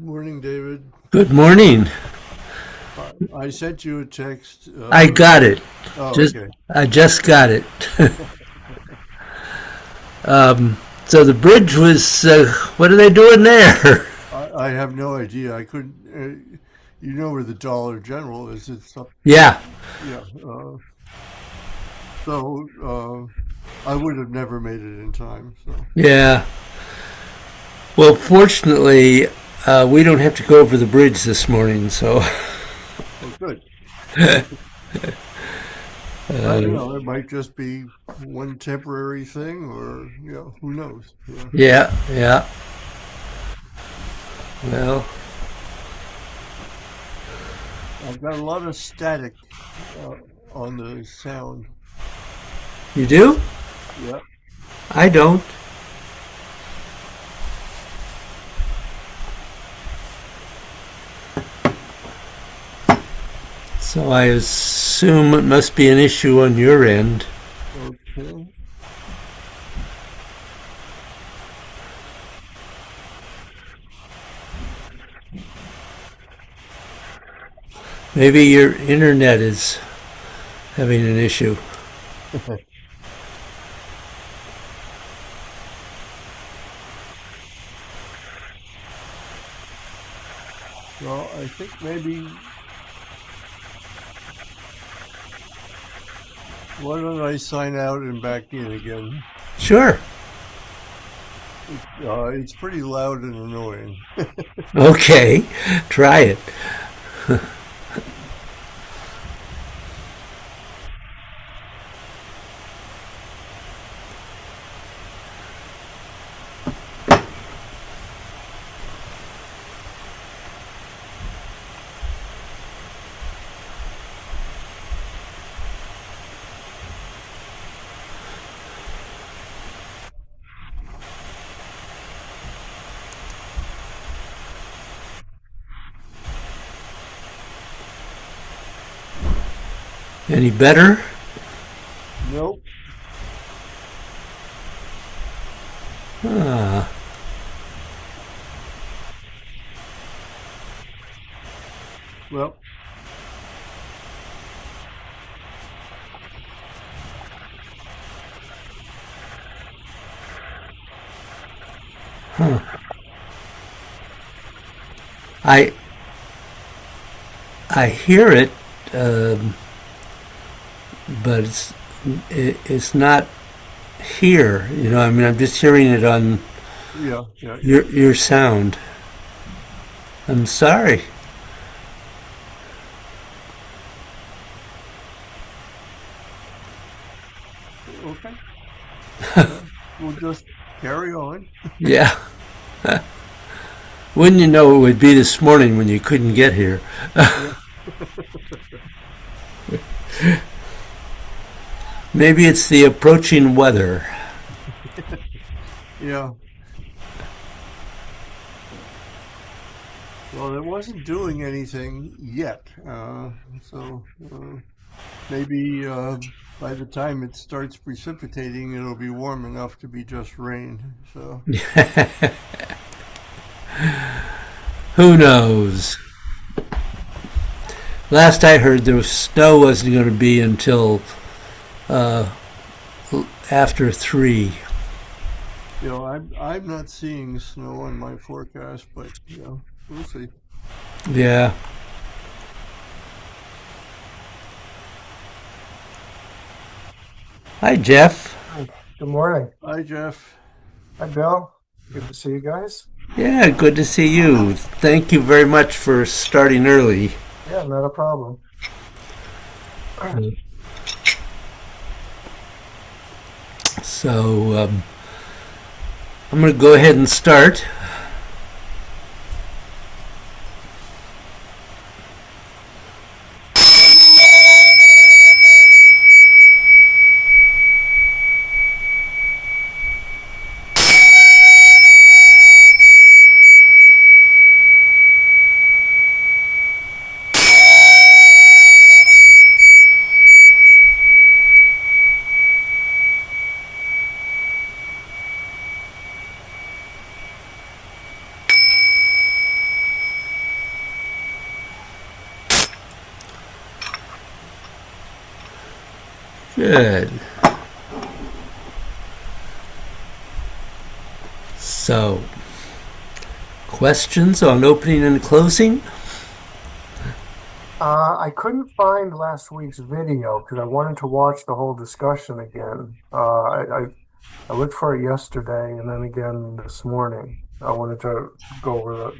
Morning, David. Good morning. I sent you a text. I got it. Oh, Just okay. I just got it. So the bridge was. What are they doing there? I have no idea. I couldn't. You know where the Dollar General is? It's up. Yeah, Yeah. I would have never made it in time. So, yeah. Well, fortunately, we don't have to go over the bridge this morning. So, oh, good. I don't know. It might just be one temporary thing, or who knows? Yeah. yeah, yeah. Well, I've got a lot of static uh, on the sound. you do? Yeah. I don't. So I assume it must be an issue on your end. Okay. Maybe your internet is having an issue. Well, I think maybe why don't I sign out and back in again? Sure. It's pretty loud and annoying. Okay. Try it. Any better? Nope. Ah, Well, I I hear it, um, but it's not here. I mean, I'm just hearing it on yeah, yeah, yeah. your sound. I'm sorry. Okay. We'll just carry on. Yeah. Wouldn't you know it would be this morning when you couldn't get here? Yeah. Maybe it's the approaching weather. Yeah. Well, it wasn't doing anything yet. Maybe by the time it starts precipitating, it'll be warm enough to be just rain. So, Who knows? Last I heard, the snow wasn't going to be until uh, after 3. I'm not seeing snow on my forecast, but we'll see. Yeah. Hi, Jeff. Hi. Good morning. Hi, Jeff. Hi, Bill. Good to see you guys. Yeah, good to see you. Thank you very much for starting early. Yeah, not a problem. So I'm going to go ahead and start. Good. So, questions on opening and closing? I couldn't find last week's video because I wanted to watch the whole discussion again. I looked for it yesterday and then again this morning. I wanted to go over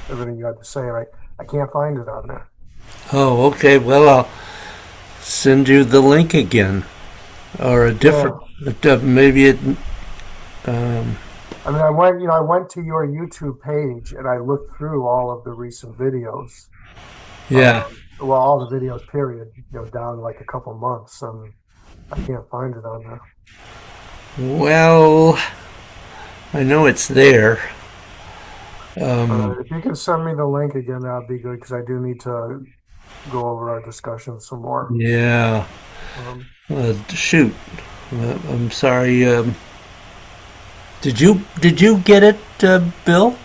everything you had to say. I can't find it on there. Oh, okay. Well, I'll send you the link again, or a different. Maybe it. I mean, I went to your YouTube page and I looked through all of the recent videos. Yeah. Well, all the videos, period, down like a couple months, and I can't find it on there. Well, I know it's there. If you can send me the link again, that'd be good because I do need to go over our discussion some more. Yeah. Shoot. I'm sorry. Did you get it, Bill?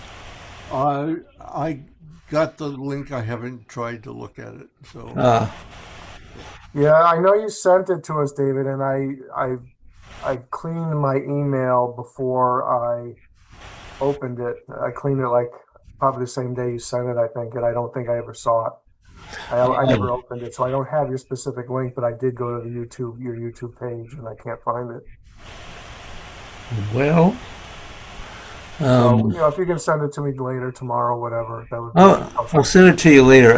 I got the link. I haven't tried to look at it. So Yeah, I know you sent it to us, David, and I cleaned my email before I opened it. I cleaned it like probably the same day you sent it, I think, and I don't think I ever saw it. I never opened it, so I don't have your specific link, but I did go to your YouTube page, and I can't find it. Well, So, if you can send it to me later, tomorrow, whatever, that would be I'll helpful. send it to you later.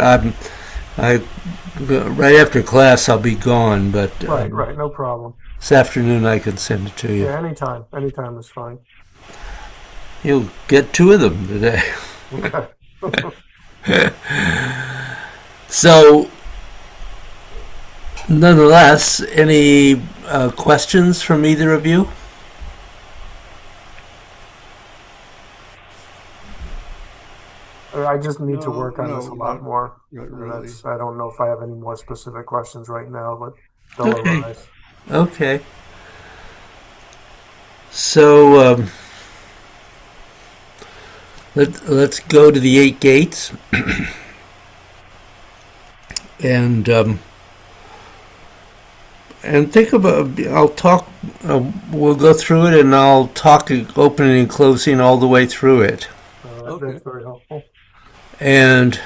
Right after class I'll be gone, but Right, no problem. this afternoon I can send it to you. Yeah, anytime is fine. You'll get two of them today. Okay. So, nonetheless, any questions from either of you? I just need to work on this a lot not more. really. I don't know if I have any more specific questions right now, but they'll Okay. arise. Okay. So, let's go to the 8 gates. And think about. I'll talk. We'll go through it, and I'll talk opening and closing all the way through it. Okay. That's very helpful. And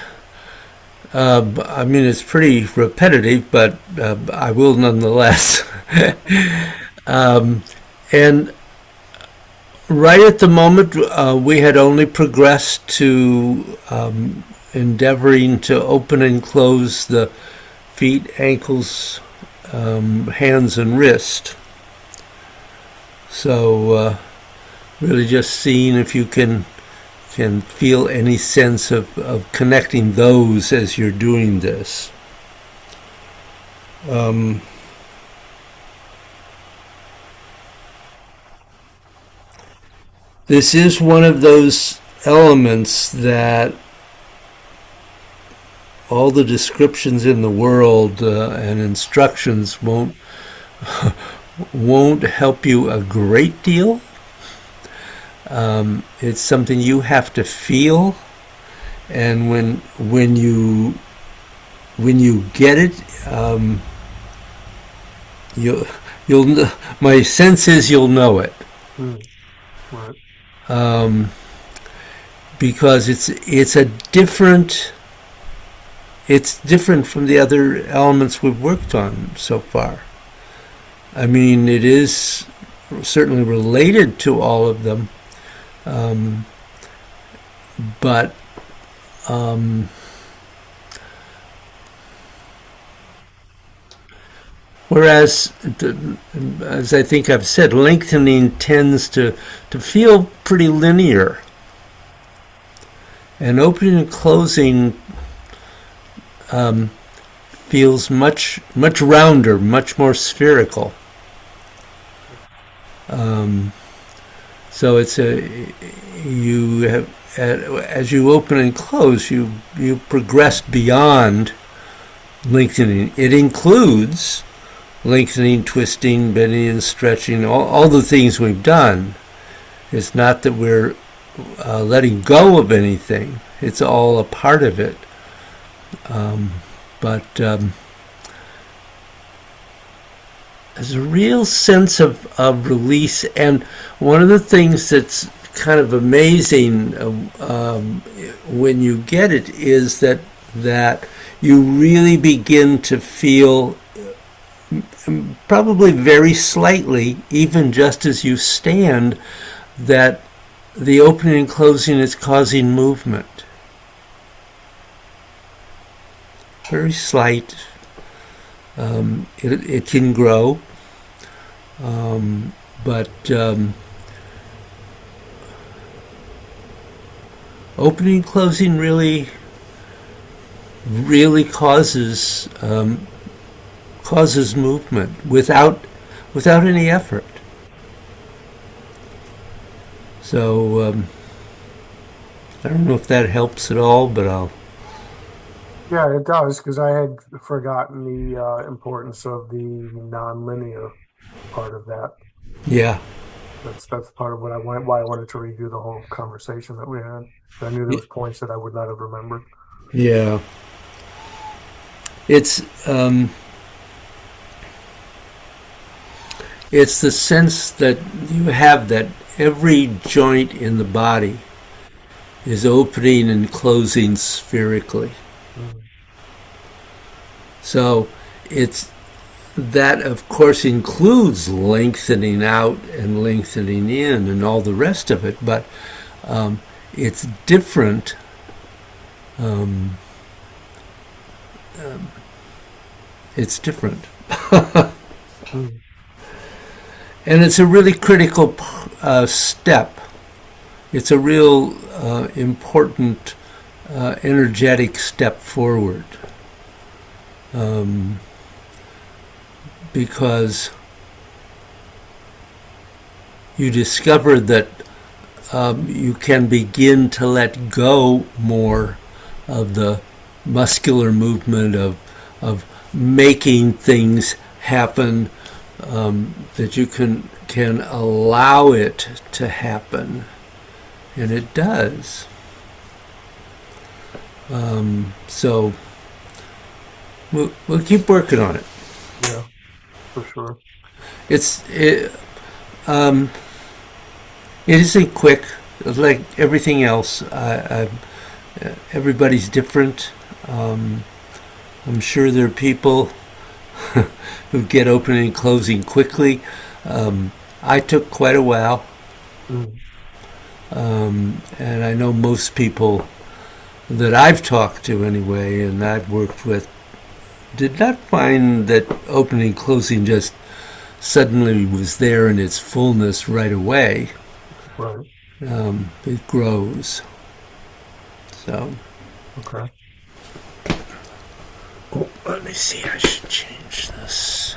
I mean, it's pretty repetitive, but I will nonetheless. And right at the moment, we had only progressed to endeavoring to open and close the feet, ankles, hands, and wrist. So really just seeing if you can feel any sense of connecting those as you're doing this. This is one of those elements that all the descriptions in the world and instructions won't help you a great deal. It's something you have to feel, and when you get it, you'll. My sense is you'll know it. Right. Because it's different from the other elements we've worked on so far. I mean, it is certainly related to all of them, but whereas, as I think I've said, lengthening tends to feel pretty linear. And opening and closing feels much rounder, much more spherical. So it's you have, as you open and close, you progress beyond lengthening. It includes lengthening, twisting, bending, and stretching, all the things we've done. It's not that we're letting go of anything. It's all a part of it. But there's a real sense of release. And one of the things that's kind of amazing when you get it is that you really begin to feel, probably very slightly, even just as you stand, that the opening and closing is causing movement. Very slight. It can grow, but opening and closing really causes movement without any effort. So I don't know if that helps at all, but Yeah, it does, because I had forgotten the importance of the nonlinear part of that. yeah. That's part of why I wanted to review the whole conversation that we had. I knew there was points that I would not have remembered. Yeah. It's the sense that you have that every joint in the body is opening and closing spherically. Mm. So it's that, of course, includes lengthening out and lengthening in and all the rest of it, but it's different. It's different. Mm. And it's a really critical step. It's a real important energetic step forward. Because you discover that you can begin to let go more of the muscular movement of making things happen, that you can allow it to happen, and it does. So we'll keep working on it. Yeah, for sure. It isn't quick, like everything else. Everybody's different. I'm sure there are people who get opening and closing quickly. I took quite a while. Mm. And I know most people that I've talked to anyway, and I've worked with, did not find that opening and closing just suddenly was there in its fullness right away. Right. It grows. So. Okay. Oh, let me see. I should change this.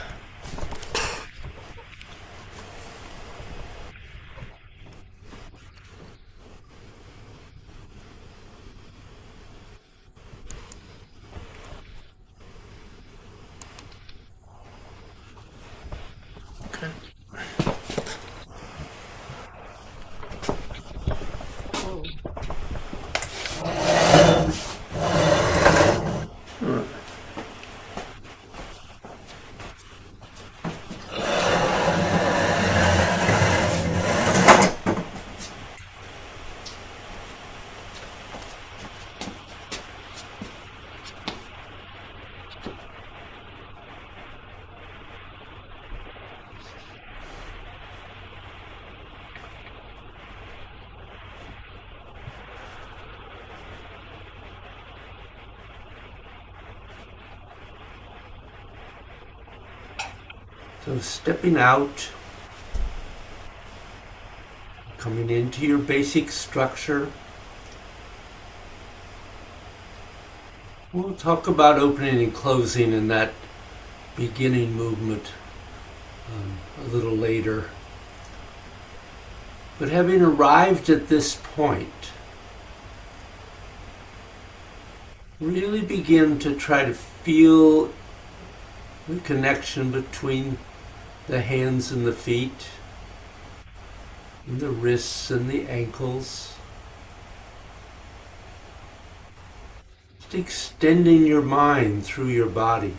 Okay. So stepping out, coming into your basic structure. We'll talk about opening and closing and that beginning movement a little later. But having arrived at this point, really begin to try to feel the connection between the hands and the feet, and the wrists and the ankles. Just extending your mind through your body.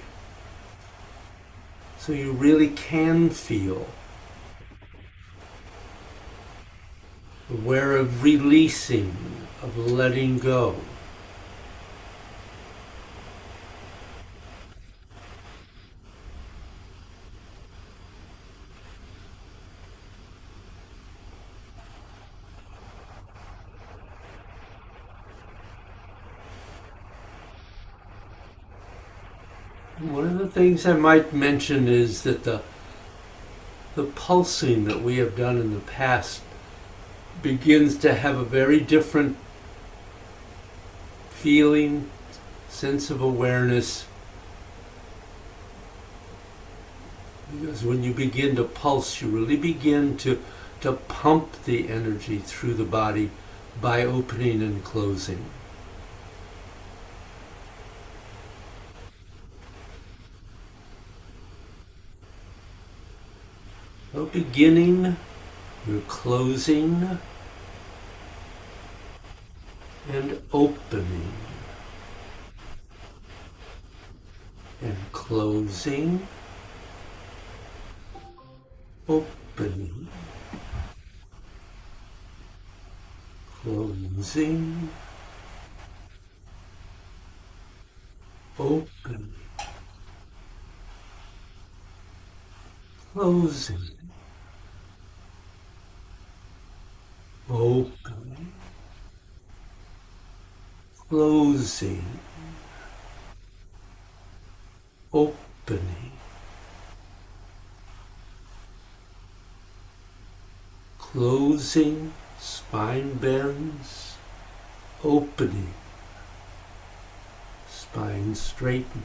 So you really can feel. Aware of releasing, of letting go. One of the things I might mention is that the pulsing that we have done in the past begins to have a very different feeling, sense of awareness. Because when you begin to pulse, you really begin to pump the energy through the body by opening and closing. So beginning, you're closing and opening, and closing, opening, closing, opening, closing, opening, closing, opening, closing, spine bends, opening, spine straightens,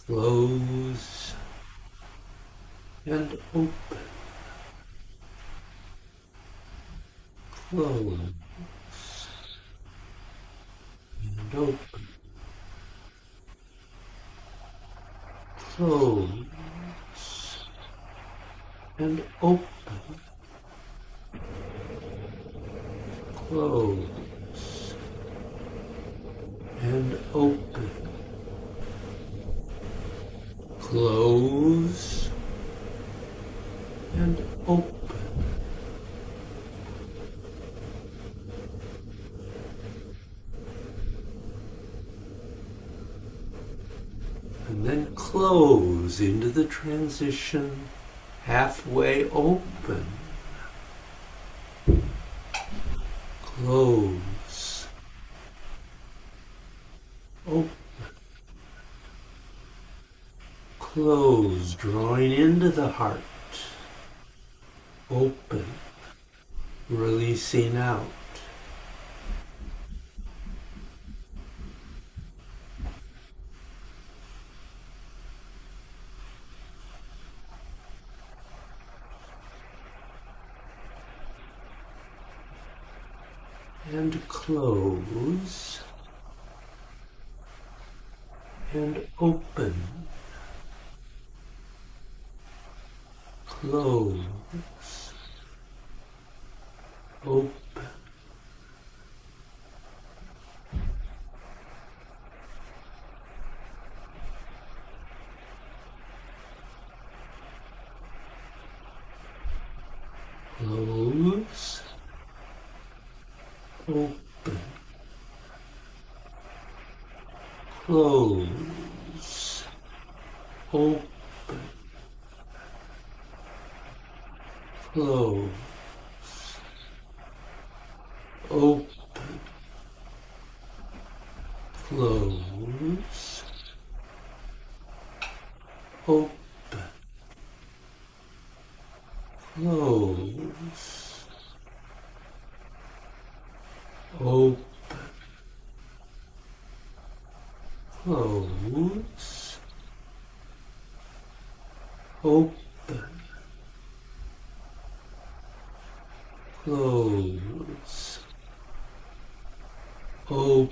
close and open, close and open, close and open, close and open, close and open. And then close into the transition, halfway open, close, open, close, drawing into the heart, open, releasing out. And close and open, close, open, close, open, close, open, close, open, close, open, close, open, close, open, close, open,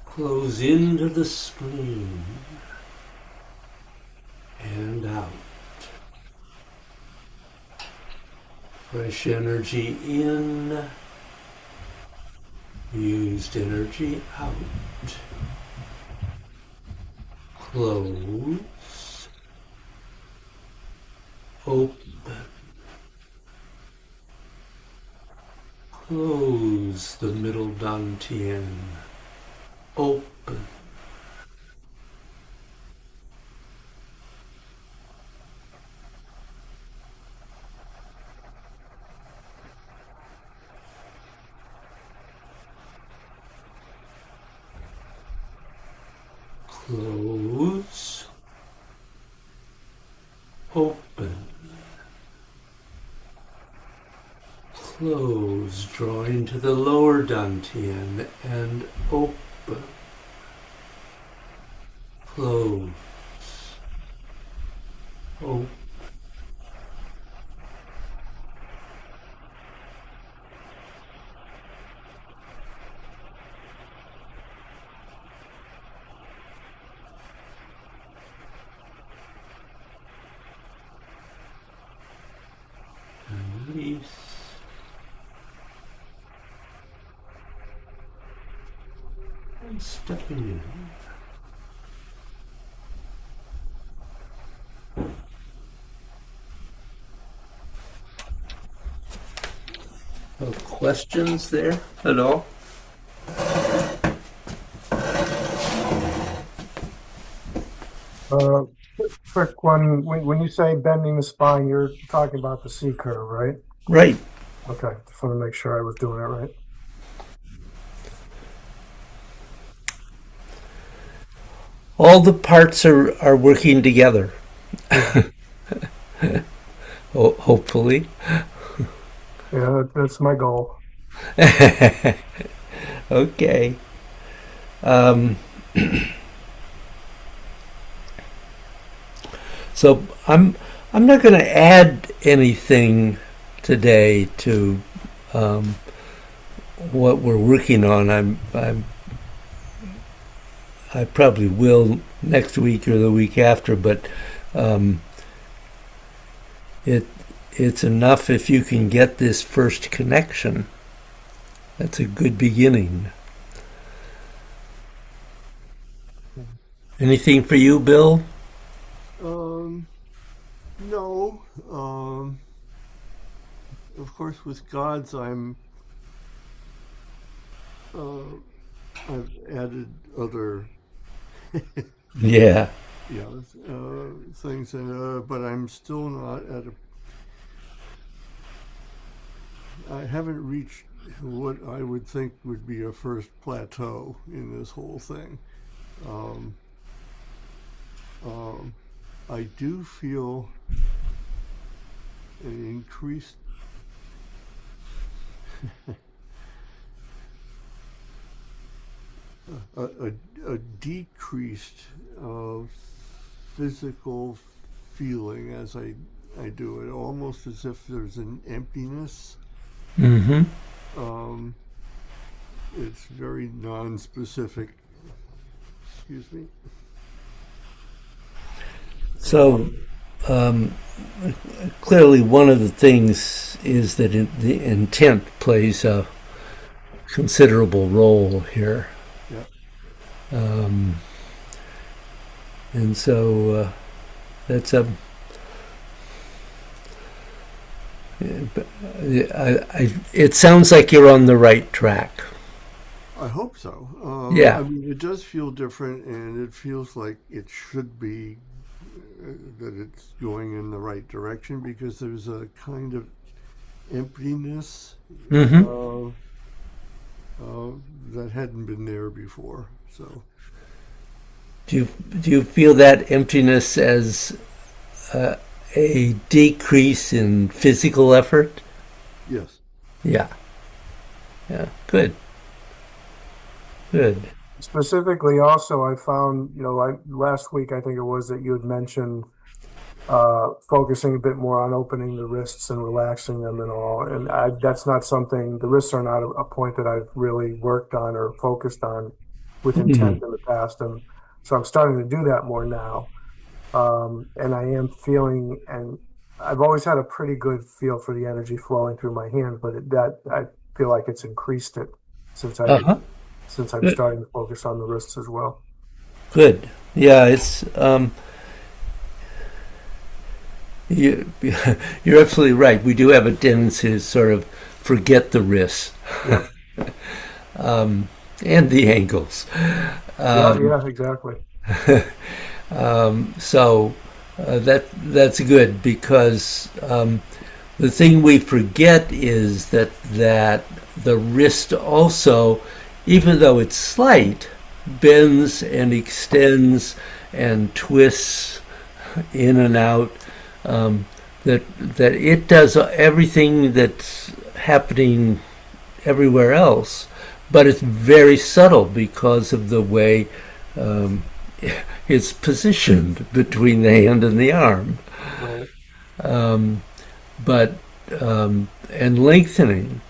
close into the spleen and out. Fresh energy in, used energy out. close, open, close the middle dantian, open, close, open, close, draw into the lower dantian and open, close, open. Release. And stepping in. No questions there at all? Uh, quick one. When you say bending the spine, you're talking about the C curve, right? Right. Okay, just want to make sure I was doing it right. All the parts are working together. Hopefully. Yeah, that's my goal. Okay. Um, so I'm not going to add anything today to what we're working on. I probably will next week or the week after, but it's enough if you can get this first connection. That's a good beginning. Anything for you, Bill? No. Of course, with gods, I've added other Yeah. things, but I'm still not at a. I haven't reached what I would think would be a first plateau in this whole thing. Um, um, I do feel an increased a decreased physical feeling as I do it, almost as if there's an emptiness. Mm-hmm. Um, it's very non-specific. Excuse me. So clearly, one of the things is that the intent plays a considerable role here. Yeah. And so that's a. It sounds like you're on the right track. I hope so. Yeah. I mean, it does feel different, and it feels like it should be that it's going in the right direction because there's a kind of emptiness Mm-hmm. that hadn't been there before. So, Do you feel that emptiness as a decrease in physical effort? yes. Yeah. Yeah. Good. Good. Specifically, also, I found, like last week, I think it was that you had mentioned focusing a bit more on opening the wrists and relaxing them and all. And that's not something, the wrists are not a point that I've really worked on or focused on with intent in the past. And so I'm starting to do that more now. And I am feeling, and I've always had a pretty good feel for the energy flowing through my hands, but I feel like it's increased it since Uh-huh. since I'm Good. starting to focus on the wrists as well. Good. Yeah, it's you, you're absolutely right. We do have a tendency to sort of forget the wrists Yep. and the ankles. Yeah, yeah, exactly. So that's good because the thing we forget is that the wrist also, even though it's slight, bends and extends and twists in and out. Um, that it does everything that's happening everywhere else, but it's very subtle because of the way um, it's positioned between the hand and the arm. Right. But and lengthening.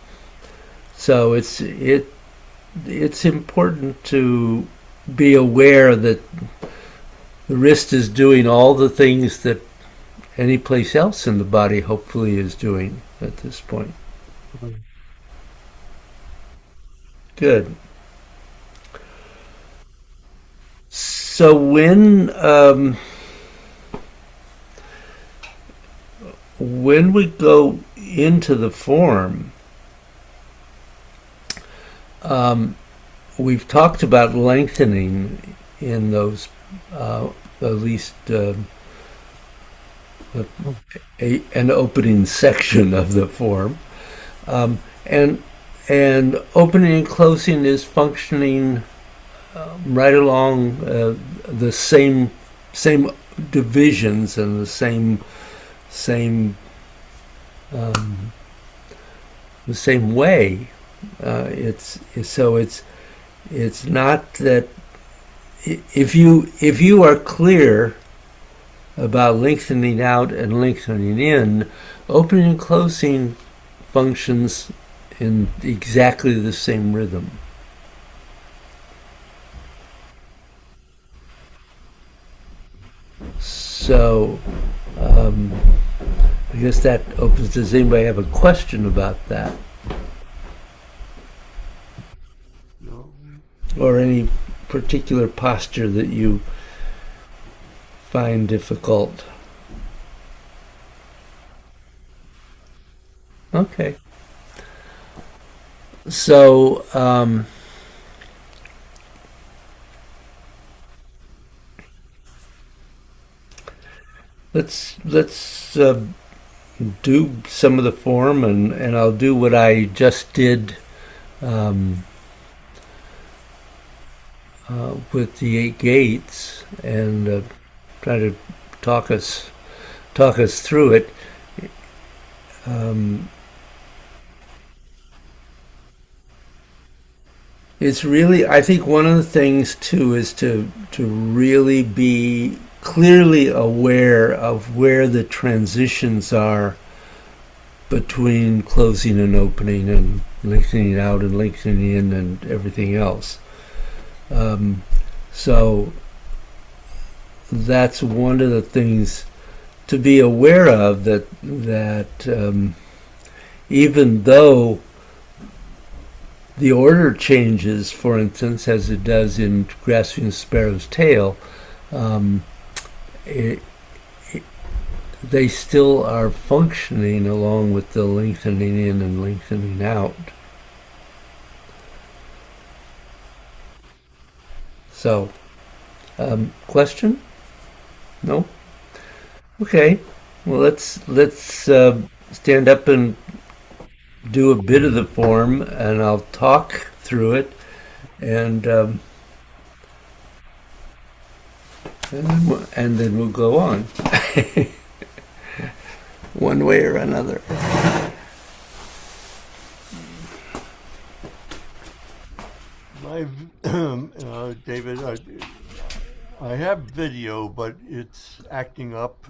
So it's important to be aware that the wrist is doing all the things that any place else in the body hopefully is doing at this point. Mhm. Good. So when we go into the form, we've talked about lengthening in those at least an opening section of the form, and opening and closing is functioning right along the same divisions and same um, the same way. It's not that if you are clear about lengthening out and lengthening in, opening and closing functions in exactly the same rhythm. So I guess that opens. Does anybody have a question about that, No. or any particular posture that you find difficult? Okay. So let's do some of the form, and I'll do what I just did um, with the 8 gates, and try to talk us through it. Um, it's really, I think, one of the things too is to really be clearly aware of where the transitions are between closing and opening and lengthening out and lengthening in and everything else. Um, so that's one of the things to be aware of, that even though the order changes, for instance, as it does in Grasping the Sparrow's Tail, um, it, they still are functioning along with the lengthening in and lengthening out. So, question? No? Okay. Well, let's stand up and do a bit of the form, and I'll talk through it, and and then we'll go on, one way or another. My, David, I have video, but it's acting up.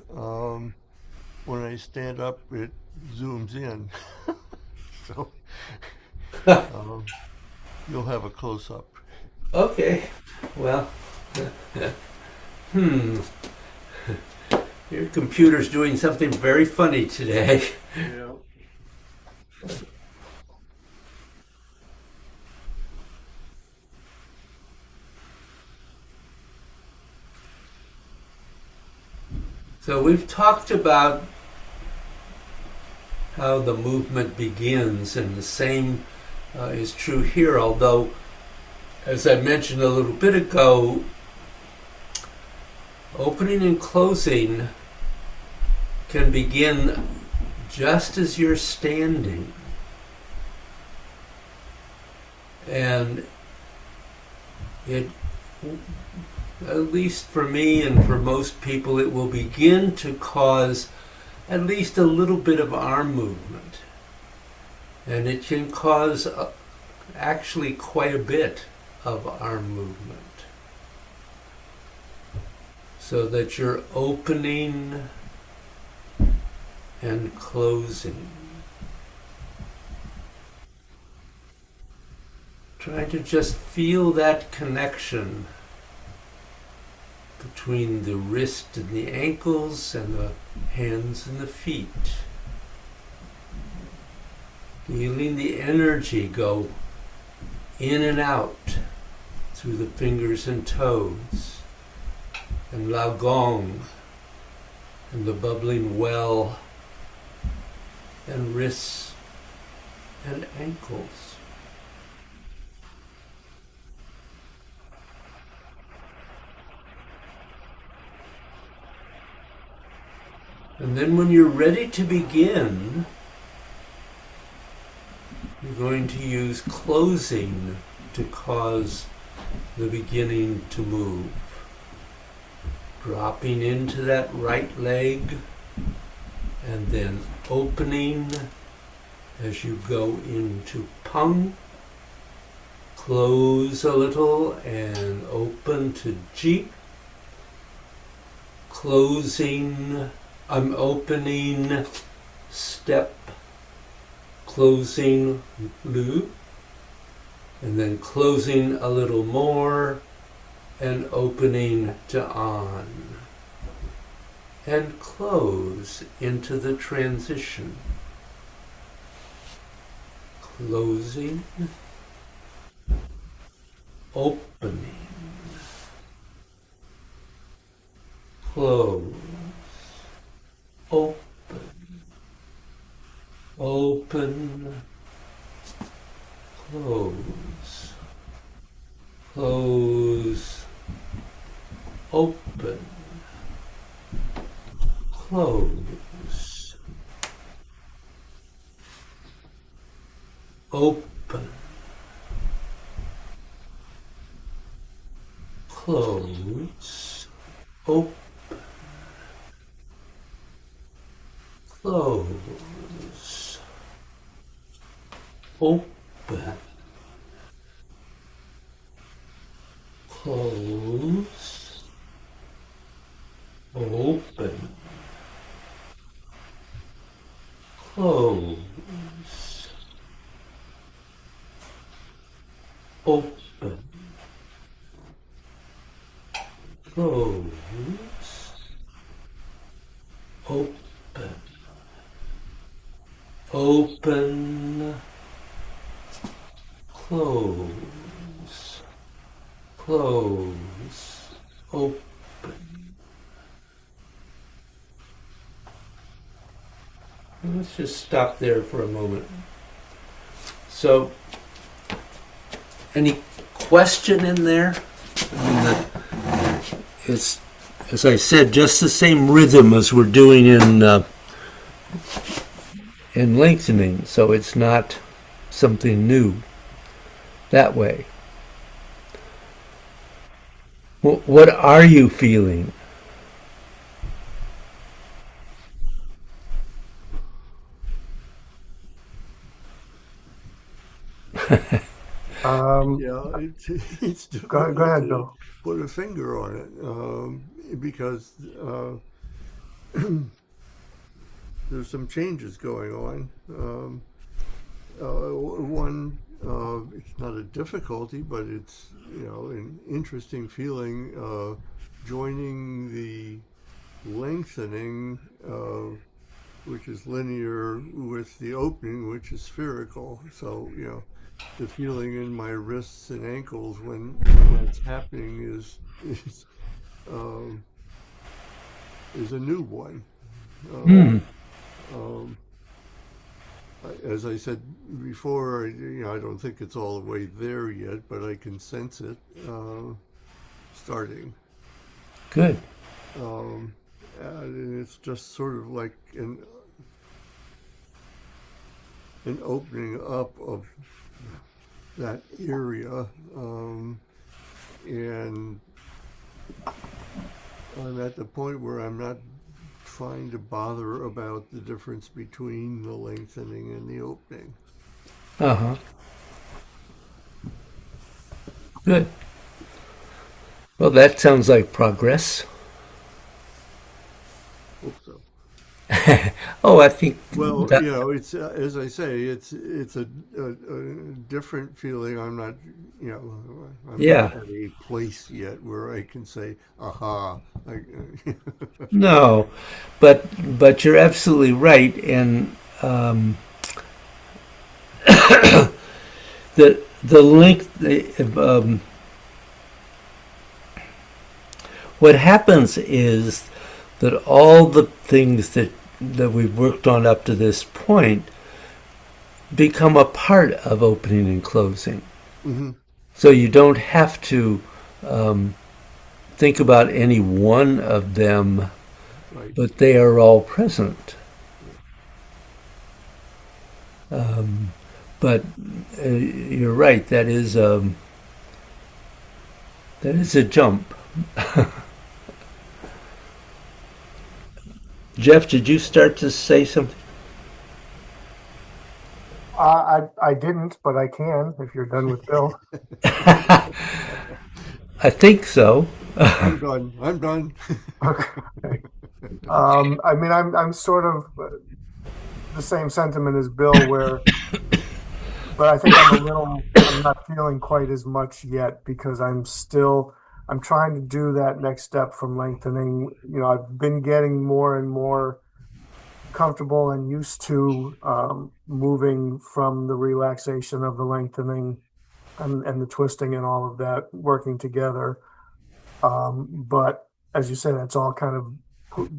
When I stand up, it zooms in. So um, you'll have a close up. Okay. Well, hmm. Your computer's doing something very funny today. Yeah. So we've talked about how the movement begins, and the same is true here, although, as I mentioned a little bit ago, opening and closing can begin just as you're standing. And it, at least for me and for most people, it will begin to cause at least a little bit of arm movement. And it can cause actually quite a bit of arm movement. So that you're opening and closing. Try to just feel that connection between the wrist and the ankles and the hands and the feet. Feeling the energy go in and out through the fingers and toes, and Lao Gong, and the bubbling well, and wrists and ankles. And then when you're ready to begin, you're going to use closing to cause the beginning to move. Dropping into that right leg and then opening as you go into Pung. Close a little and open to Jeep. Closing, I'm opening, step, closing, Lu, and then closing a little more and opening to On, and close into the transition. Closing, opening, close, open, open, close, close, open, close, open, close, open, close, open, close, open, close, open, close, open, open, close, close, open. And let's just stop there for a moment. So, any question in there? It's, as I said, just the same rhythm as we're doing in lengthening, so it's not something new that way. What are you feeling? Yeah, it's Go ahead, difficult to Bill. put a finger on it because there's some changes going on. One, it's not a difficulty, but it's an interesting feeling. Joining the lengthening, which is linear, with the opening, which is spherical. So the feeling in my wrists and ankles when that's happening is is a new one. Hmm. Um, as I said before, I don't think it's all the way there yet, but I can sense it starting. Good. Um, and it's just sort of like an opening up of that area, and I'm at the point where I'm not trying to bother about the difference between the lengthening and the opening. Uh huh. Good. Well, that sounds like progress. Hope so. Oh, I think Well, that. it's as I say, it's a different feeling. I'm not Yeah. at a place yet where I can say, "Aha!" No, but you're absolutely right, and the link. What happens is that all the things that we've worked on up to this point become a part of opening and closing. Hmm. So you don't have to um, think about any one of them, Right. but they are all present. Yeah. But you're right. That is a jump. Jeff, did you start to say something? I didn't, but I can if you're done with Bill. I think so. I'm done. I'm done. Okay. I mean, I'm sort of the same sentiment as Bill, but I think I'm not feeling quite as much yet because I'm trying to do that next step from lengthening. I've been getting more and more comfortable and used to moving from the relaxation of the lengthening and the twisting and all of that working together. But as you say, that's all kind of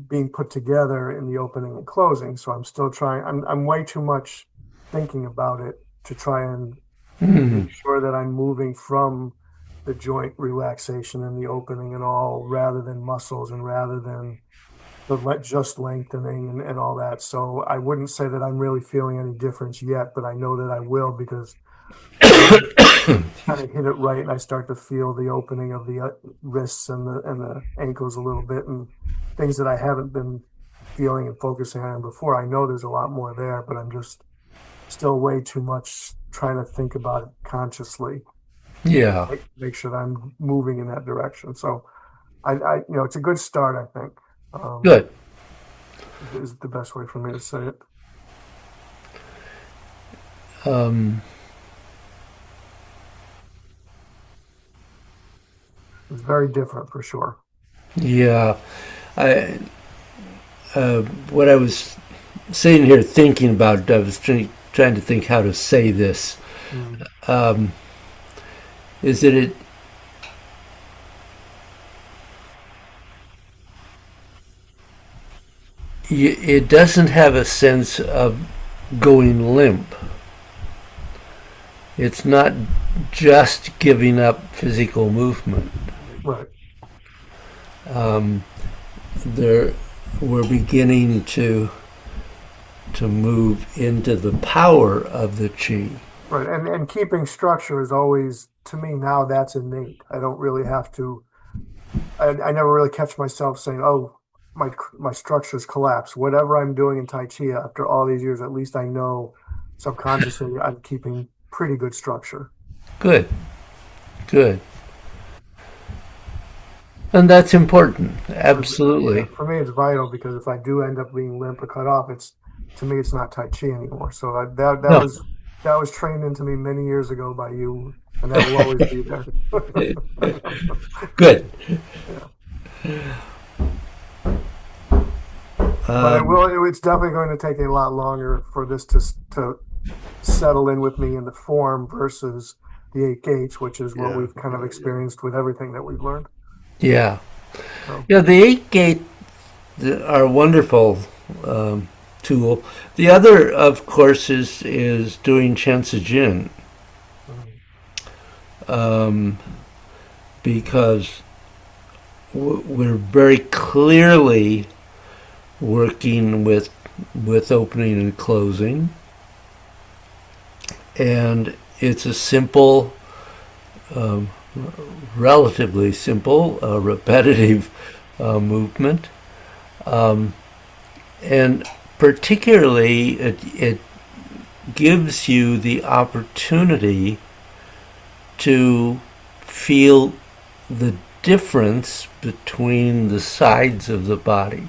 being put together in the opening and closing. So I'm still trying. I'm way too much thinking about it to try and Hmm. make sure that I'm moving from the joint relaxation and the opening and all, rather than muscles and rather than just lengthening and all that. So I wouldn't say that I'm really feeling any difference yet, but I know that I will because when I kind of hit it right and I start to feel the opening of the wrists and the ankles a little bit and things that I haven't been feeling and focusing on before. I know there's a lot more there, but I'm just still way too much trying to think about it consciously, Yeah. make sure that I'm moving in that direction. So it's a good start, I think. Um, Good. is the best way for me to say it. Um, It's very different for sure. yeah. I what I was sitting here thinking about. I was trying to think how to say this. Mm, Um, is that it doesn't have a sense of going limp. It's not just giving up physical movement. right. Um, there, we're beginning to move into the power of the chi. Right. And keeping structure is always, to me now, that's innate. I don't really have to, I never really catch myself saying, oh, my structure's collapsed. Whatever I'm doing in Tai Chi after all these years, at least I know subconsciously I'm keeping pretty good structure. Good, good, and that's important. Yeah, Absolutely. for me, it's vital because if I do end up being limp or cut off, to me, it's not Tai Chi anymore. So No, that was trained into me many years ago by you, and that will always be there. good. Yeah. But Um, it's definitely going to take a lot longer for this to settle in with me in the form versus the eight gates, which is what Yeah, we've kind of yeah, yeah. experienced with everything that we've learned. yeah, So, yeah. The eight gate are a wonderful tool. The other, of course, is doing Shenzhen, because we're very clearly working with opening and closing, and it's a simple, relatively simple, repetitive movement, and particularly it gives you the opportunity to feel the difference between the sides of the body,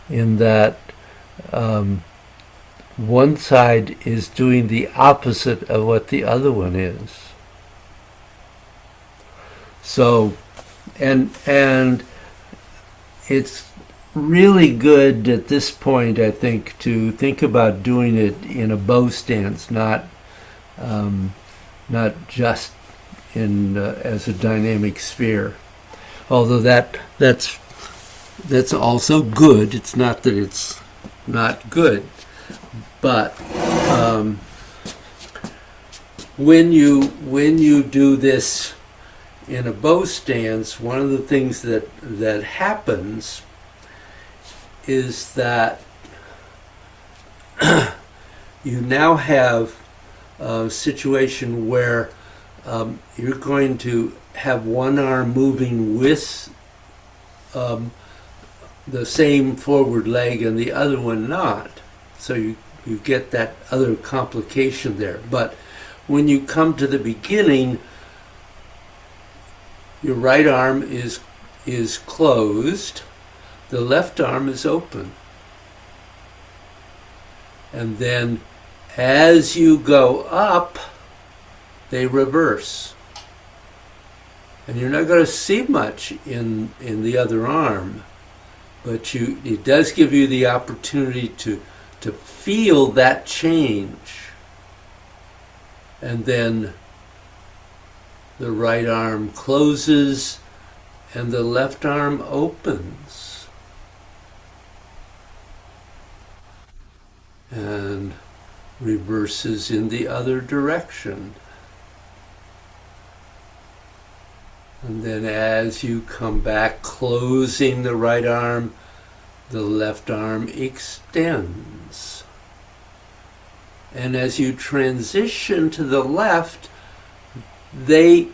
in that one side is doing the opposite of what the other one is. So, and it's really good at this point, I think, to think about doing it in a bow stance, not just in as a dynamic sphere. Although that's also good. It's not that it's not good, but when you do this in a bow stance, one of the things that happens is that you now have a situation where you're going to have one arm moving with the same forward leg and the other one not. So you get that other complication there. But when you come to the beginning, your right arm is closed, the left arm is open. And then as you go up, they reverse. And you're not going to see much in the other arm, but it does give you the opportunity to feel that change. And then the right arm closes and the left arm opens. And reverses in the other direction. And then as you come back, closing the right arm, the left arm extends. And as you transition to the left, they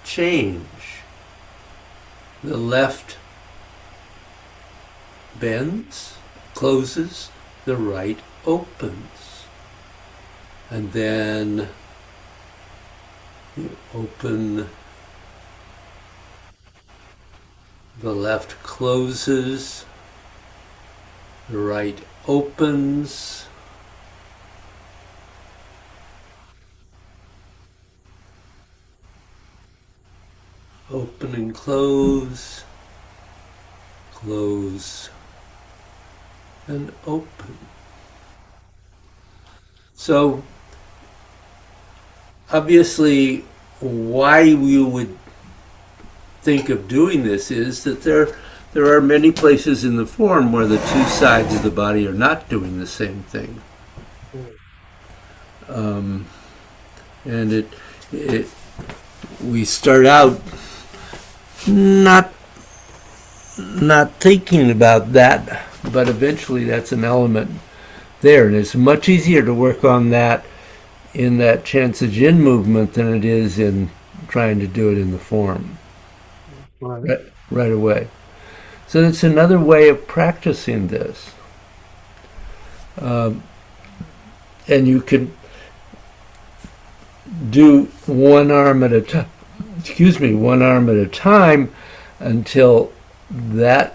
change. The left bends, closes, the right opens. And then you open, the left closes, the right opens. Open and close, close and open. So obviously why you would think of doing this is that there are many places in the form where the two sides of the body are not doing the same thing. And we start out not thinking about that, but eventually that's an element there, and it's much easier to work on that in that Chansa-Jin movement than it is in trying to do it in the form right away. So it's another way of practicing this, and you can do one arm at a time. One arm at a time until that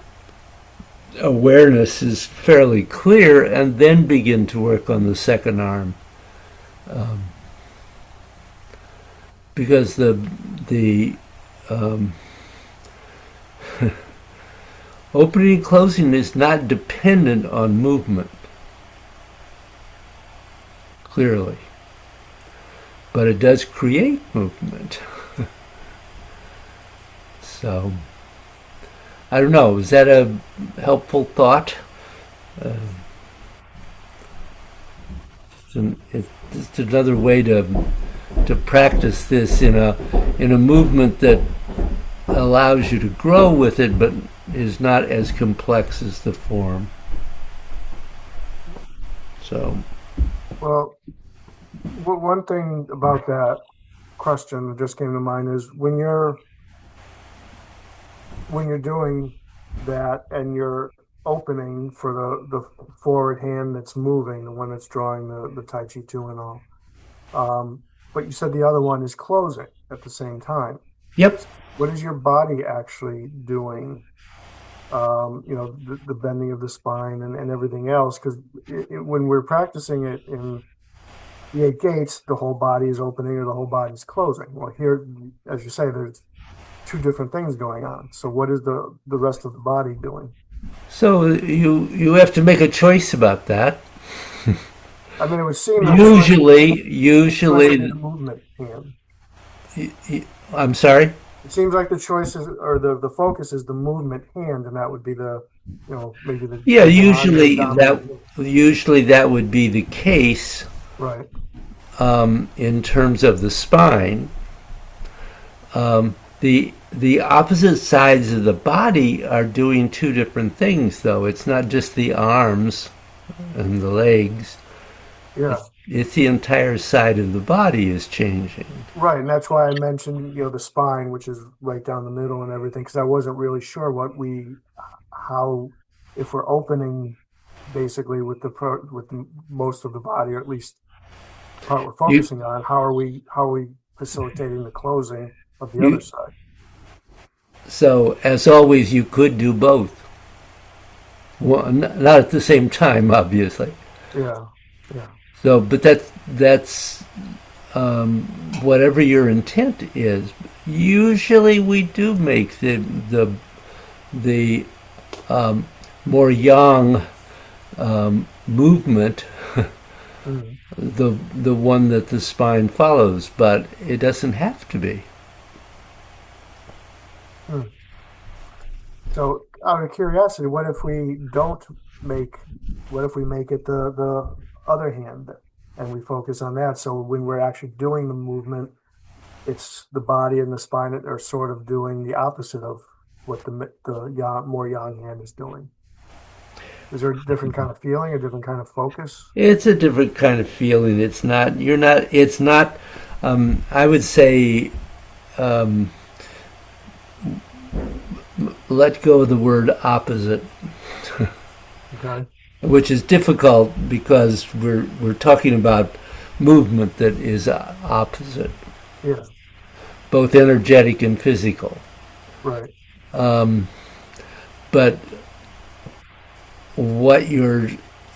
awareness is fairly clear, and then begin to work on the second arm. Because the opening and closing is not dependent on movement, clearly. But it does create movement. So I don't know. Is that a helpful thought? Uh, it's just another way to practice this in a movement that allows you to grow with it, but is not as complex as the form. So, Well, one thing about that question that just came to mind is when you're doing that and you're opening for the forward hand that's moving, the one that's drawing the Tai Chi 2 and all. But you said the other one is closing at the same time. yep. What is your body actually doing? The bending of the spine and everything else. Because when we're practicing it in the 8 gates, the whole body is opening or the whole body is closing. Well, here, as you say, there's 2 different things going on. So what is the rest of the body doing? So you have to make a choice about that. I mean, it would seem that Usually, the movement hand. I'm sorry. It seems like the choice is, or the focus is the movement hand, and that would be maybe the Yeah, dominant. usually that would be the case Right. in terms of the spine. The opposite sides of the body are doing 2 different things, though. It's not just the arms and the legs. Yeah. It's the entire side of the body is changing. Right, and that's why I mentioned the spine, which is right down the middle and everything, because I wasn't really sure how if we're opening basically with most of the body, or at least the part we're focusing on, how are we facilitating the closing of the other side? So, as always, you could do both. Well, not at the same time, obviously. Yeah, yeah. So, but that's whatever your intent is. Usually, we do make the more yang movement the one that the spine follows, but it doesn't have to be. So, out of curiosity, what if we make it the other hand and we focus on that? So when we're actually doing the movement, it's the body and the spine that are sort of doing the opposite of what the more yang hand is doing. Is there a different kind of feeling, a different kind of focus? It's a different kind of feeling. It's not. You're not. It's not. I would say. Let go of the word opposite, Okay. which is difficult because we're talking about movement that is opposite, Yeah. both energetic and physical. Right. But what you're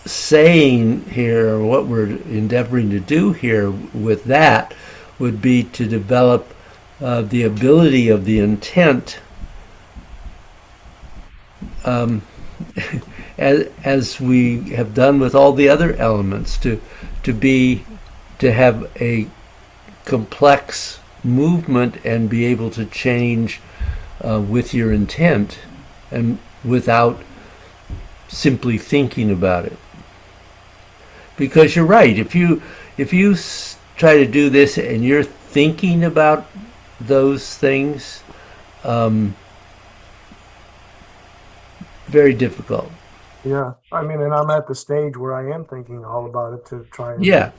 saying here, or what we're endeavoring to do here with that, would be to develop the ability of the intent as we have done with all the other elements, to have a complex movement and be able to change with your intent and without simply thinking about it. Because you're right, if you try to do this and you're thinking about those things, very difficult. Yeah. I mean, and I'm at the stage where I am thinking all about it to try and Yeah.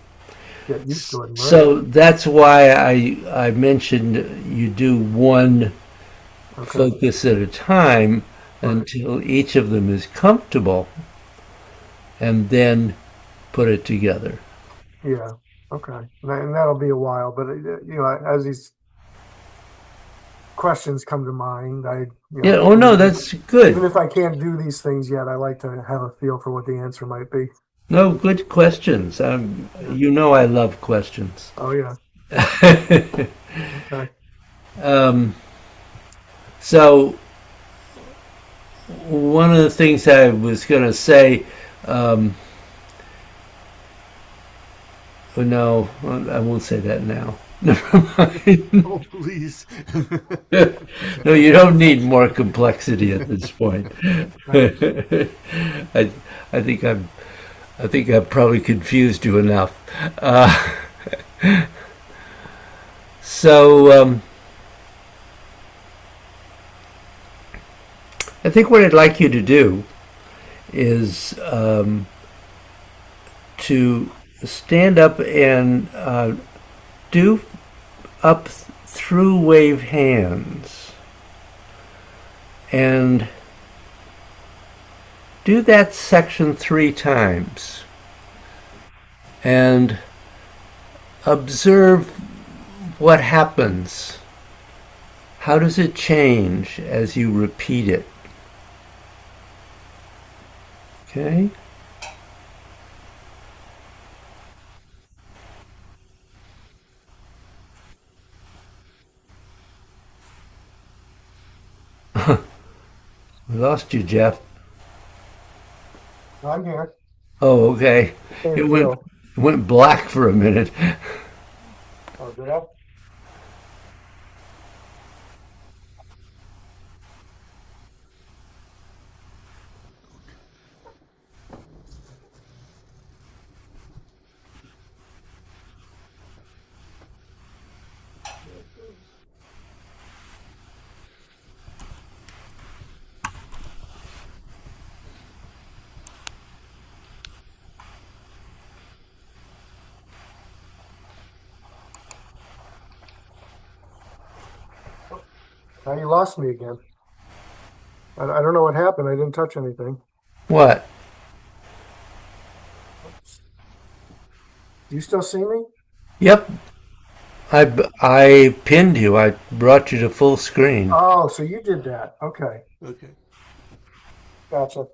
get used to it. Right? So that's why I mentioned you do one focus at a time until each of them is comfortable, and then put it together. Yeah. Okay. And that'll be a while, but as these questions come to mind, Yeah. Oh no, that's good. even if I can't do these things yet, I like to have a feel for what the answer might be. No, good questions. I love questions. Oh yeah. Okay. So one of the things I was going to say, no, I won't say that now. Never mind. Oh, please. No, you don't need more complexity at this point. I, I think I think I've probably confused you enough. Uh, so I think what I'd like you to do is to stand up and do up through wave hands and do that section 3 times and observe what happens. How does it change as you repeat it? Okay? We lost you, Jeff. I'm here. Oh, okay. Same It went deal. it went black for a minute. Oh, did I? Now you lost me again. I don't know what happened. I didn't touch anything. What? Do you still see me? Yep. I pinned you. I brought you to full screen. Oh, so you did that. Okay. Okay. Gotcha.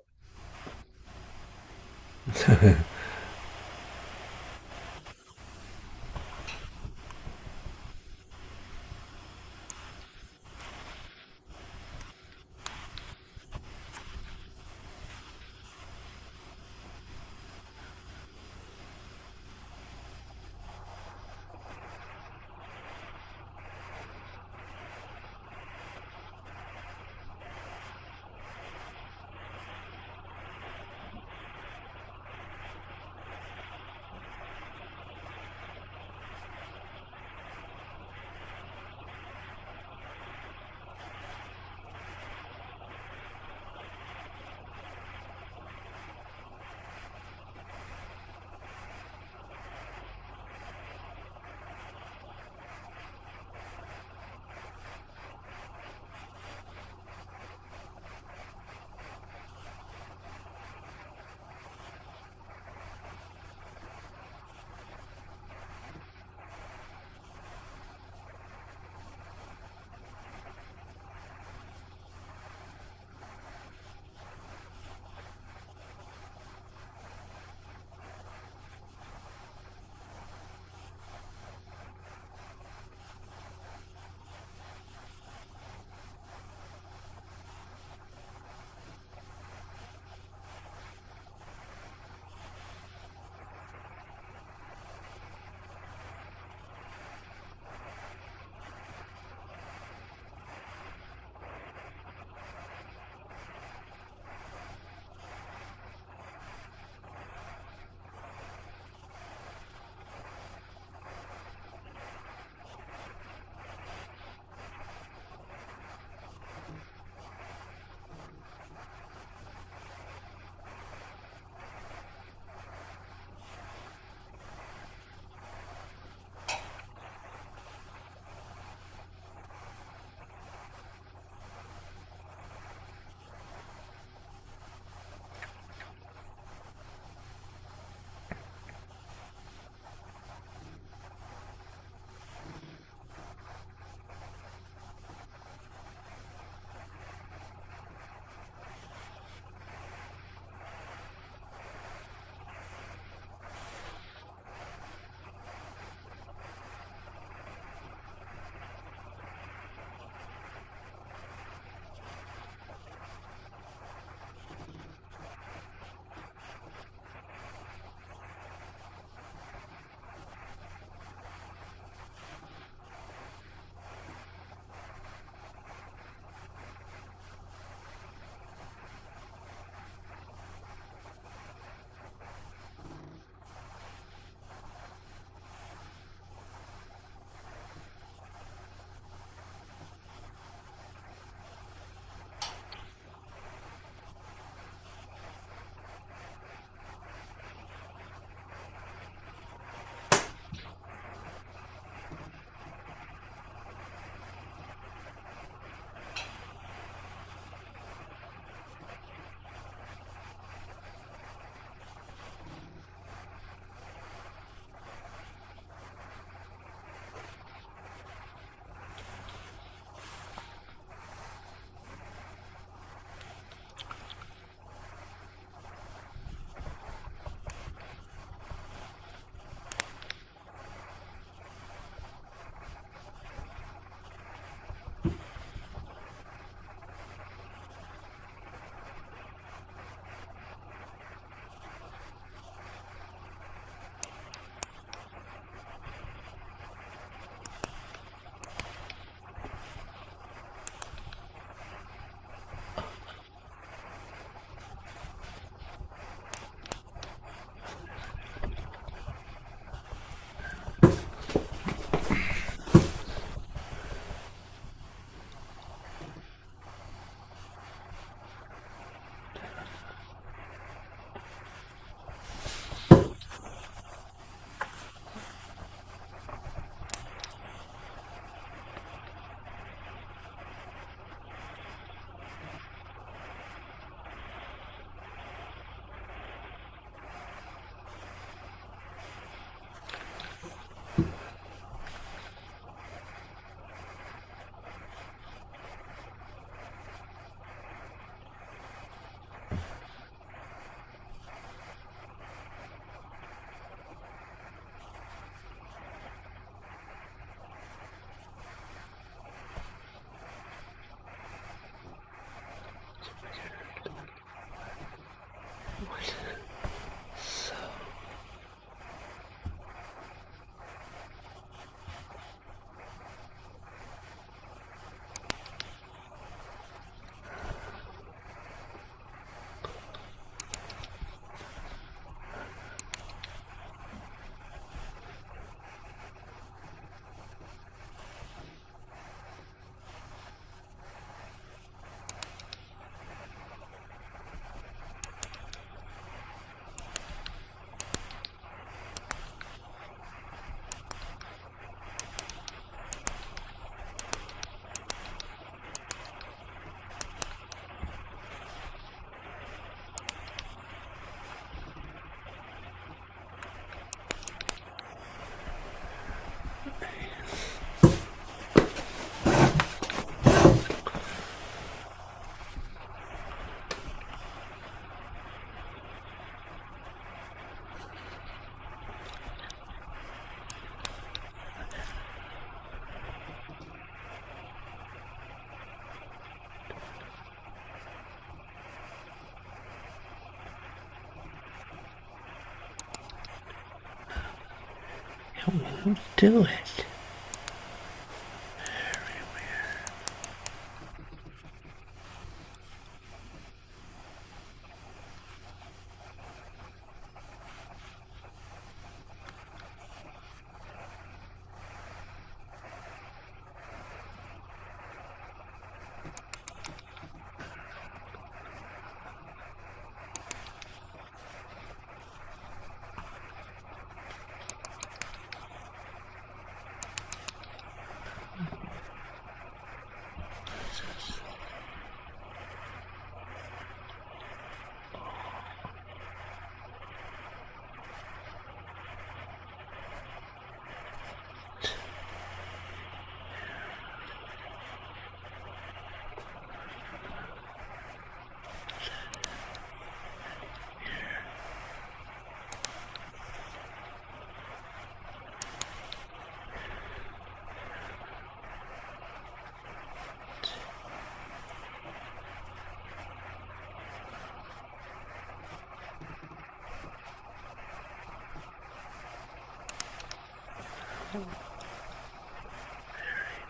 won't do it.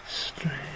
Strange.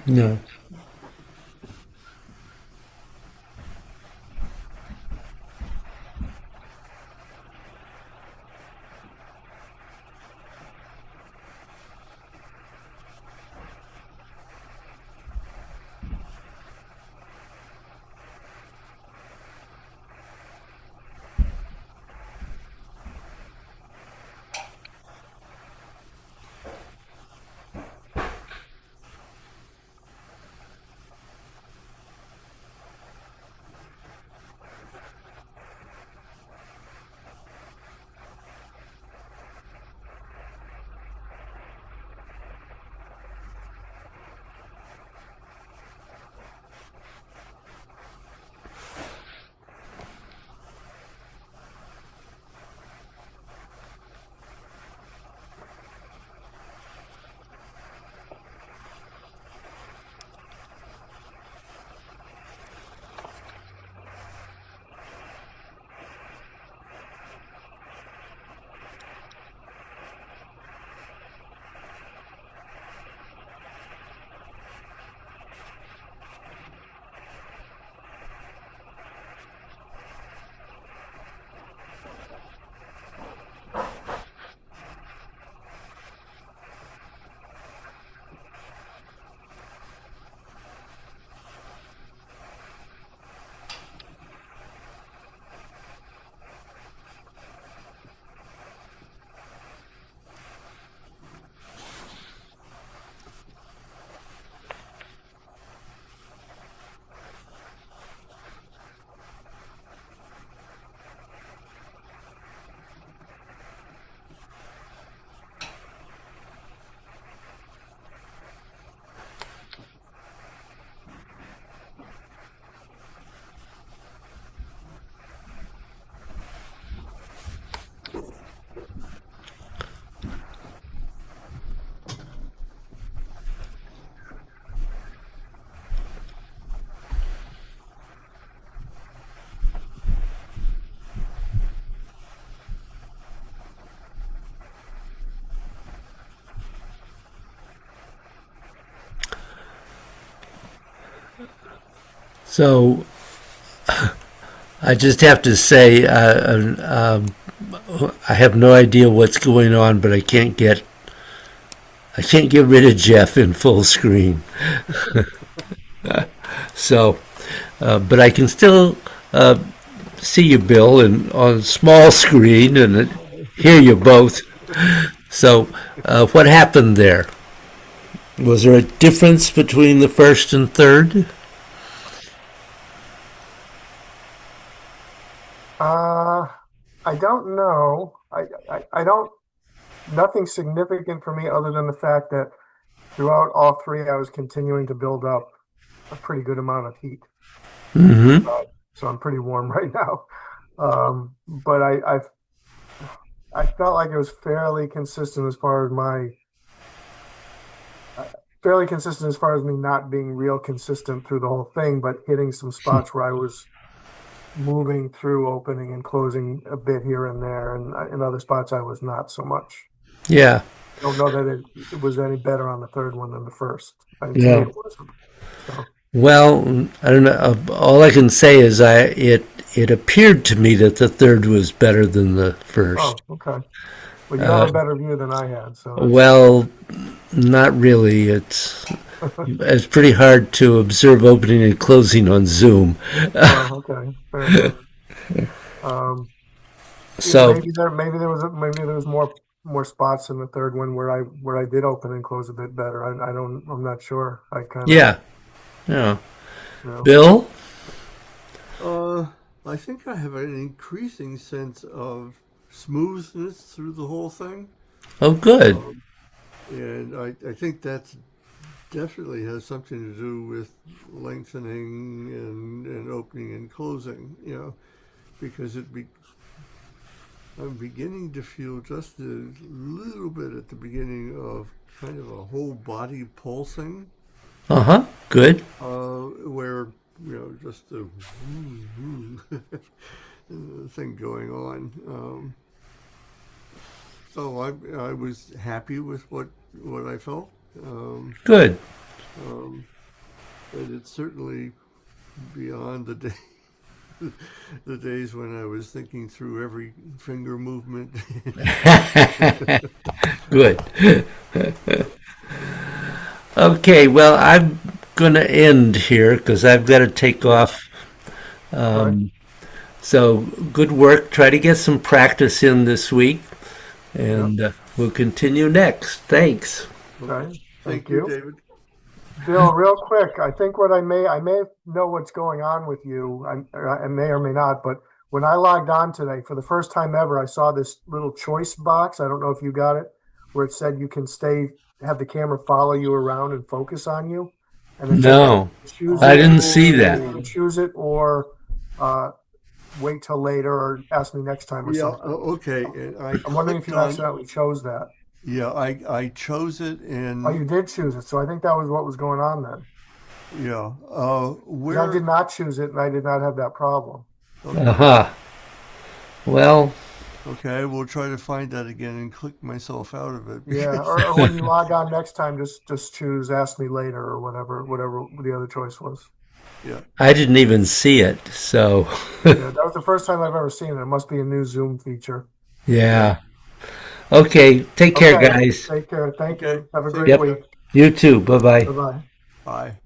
No. So I just have to say, I have no idea what's going on, but I can't get rid of Jeff in full screen. So, but I can still see you, Bill, and on small screen, and hear you both. So, what happened there? Was there a difference between the first and third? I don't know. I don't, nothing significant for me other than the fact that throughout all three, I was continuing to build up a pretty good amount of heat. Mm-hmm. So I'm pretty warm right now. But I felt like it was fairly consistent as far as me not being real consistent through the whole thing, but hitting some spots where I was moving through opening and closing a bit here and there, and in other spots I was not so much. Yeah. I don't know that it was any better on the third one than the first. I mean, to Yeah. me it wasn't. So, Well, I don't know. All I can say is it appeared to me that the third was better than the oh, first. okay. Well, you have a better view than I had, so Well, not really. It's pretty hard to observe opening and closing on Zoom. oh, okay. Fair enough. Um, So, maybe there was more spots in the third one where I did open and close a bit better. I'm not sure. I kind of, yeah. Yeah. you know. Bill? I think I have an increasing sense of smoothness through the whole thing. Oh, good. And I think that definitely has something to do with lengthening and opening and closing, because I'm beginning to feel just a little bit at the beginning of kind of a whole body pulsing, Uh-huh. Good. where, just a thing going on. So I was happy with what I felt. Good. But it's certainly beyond the days when I was thinking through every finger movement. Good. Okay, well, I'm going to end here because I've got to take off. Right. So, good work. Try to get some practice in this week, and we'll continue next. Thanks. Okay. Thank you, David. Bill, real quick, I think I may know what's going on with you. I may or may not, but when I logged on today for the first time ever, I saw this little choice box. I don't know if you got it, where it said you can have the camera follow you around and focus on you. And it said No, choose I it, didn't see you that. can choose it or wait till later or ask me next time or Yeah, something. okay. And I'm wondering if you accidentally chose that. Yeah, I chose it, Oh, you did choose it. So I think that was what was going on then. yeah. 'Cause Where? I did not choose it and I did not have that problem. Uh-huh. Well, Okay, we'll try to find that again and click myself out of it. Yeah, or when you log on next time, just choose ask me later or whatever the other choice was. Yeah. I didn't even see it, so Yeah, that was the first time I've ever seen it. It must be a new Zoom feature. yeah. Okay, take care, Okay, guys. take care. Thank Okay, you. Have a take great Yep. week. You too. Bye-bye. Bye bye. Bye.